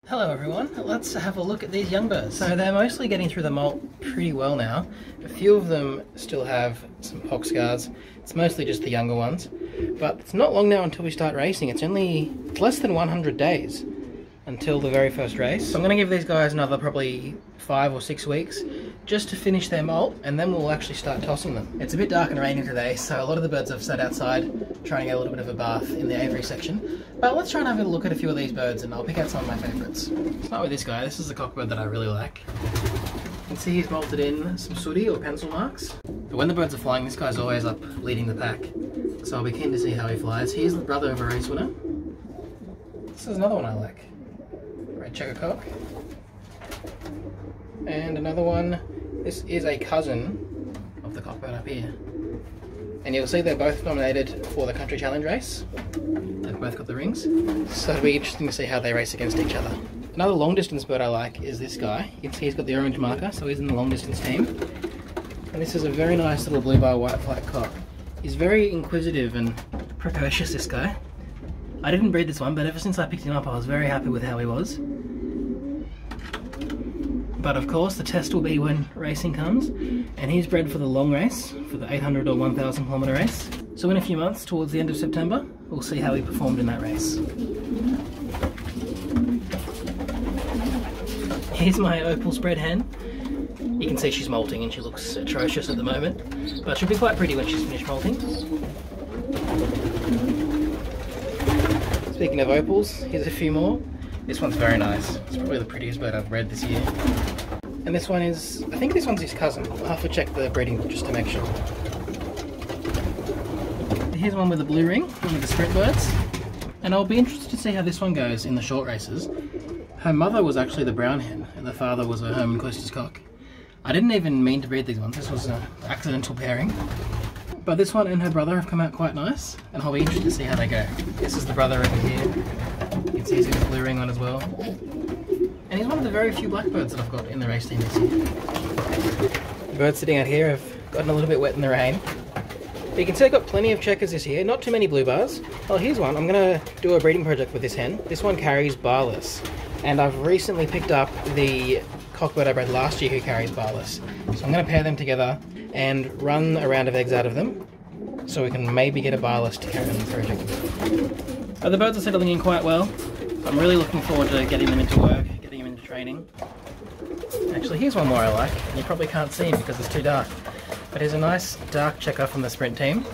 Hello everyone, let's have a look at these young birds. So they're mostly getting through the molt pretty well now. A few of them still have some pox scars. It's mostly just the younger ones. But it's not long now until we start racing. It's less than 100 days until the very first race. So I'm going to give these guys another probably 5 or 6 weeks just to finish their molt, and then we'll actually start tossing them. It's a bit dark and rainy today, so a lot of the birds have sat outside trying to get a little bit of a bath in the aviary section. But let's try and have a look at a few of these birds and I'll pick out some of my favourites. Start with this guy. This is the cockbird that I really like. You can see he's molted in some sooty or pencil marks. But when the birds are flying, this guy's always up leading the pack. So I'll be keen to see how he flies. He's the brother of a race winner. This is another one I like. Red checker cock. And another one. This is a cousin of the cockbird up here. And you'll see they're both nominated for the Country Challenge race. They've both got the rings. So it'll be interesting to see how they race against each other. Another long distance bird I like is this guy. You can see he's got the orange marker, so he's in the long distance team. And this is a very nice little blue bar white flight cock. He's very inquisitive and precocious, this guy. I didn't breed this one, but ever since I picked him up I was very happy with how he was. But of course the test will be when racing comes, and he's bred for the long race, for the 800 or 1000 kilometre race. So in a few months, towards the end of September, we'll see how he performed in that race. Here's my Opals bred hen. You can see she's molting and she looks atrocious at the moment, but she'll be quite pretty when she's finished molting. Speaking of opals, here's a few more. This one's very nice. It's probably the prettiest bird I've bred this year. And this one is, I think this one's his cousin. I'll have to check the breeding book just to make sure. Here's one with a blue ring, one of the sprint birds. And I'll be interested to see how this one goes in the short races. Her mother was actually the brown hen, and the father was a Herman Cloister's cock. I didn't even mean to breed these ones, this was an accidental pairing. But this one and her brother have come out quite nice, and I'll be interested to see how they go. This is the brother over here. You can see he's got a blue ring on as well. And he's one of the very few blackbirds that I've got in the race team this year. The birds sitting out here have gotten a little bit wet in the rain. But you can see I've got plenty of checkers this year, not too many blue bars. Oh, here's one. I'm going to do a breeding project with this hen. This one carries Barles. And I've recently picked up the cockbird I bred last year who carries Barles. So I'm going to pair them together and run a round of eggs out of them, so we can maybe get a Barles to carry on the project. The birds are settling in quite well. I'm really looking forward to getting them into work, getting them into training. Actually, here's one more I like. You probably can't see him because it's too dark. But here's a nice dark checker from the sprint team.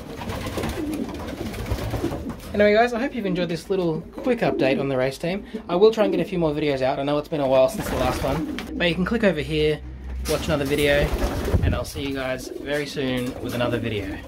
Anyway guys, I hope you've enjoyed this little quick update on the race team. I will try and get a few more videos out. I know it's been a while since the last one. But you can click over here, watch another video, and I'll see you guys very soon with another video.